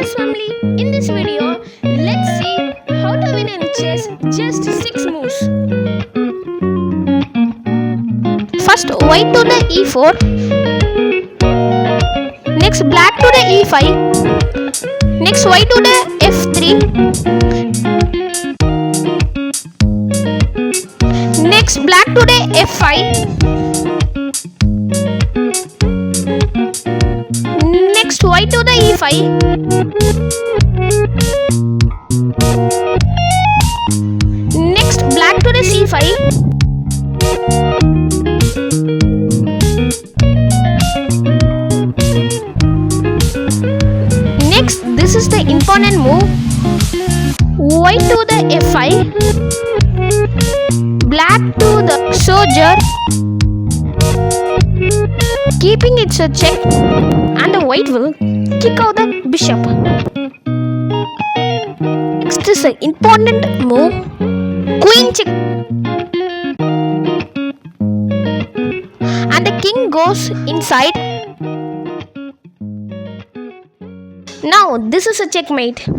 Chess family, in this video, let's see how to win in chess just 6 moves. First, white to the e4. Next, black to the e5. Next, white to the f3. Next, black to the f5. Next, white to the e5. Next, black to the c5. Next, this is the important move. White to the f5. Black to the soldier. Keeping it a check, and the white will kick out the bishop. Next is an important move, queen check, and the king goes inside. Now this is a checkmate.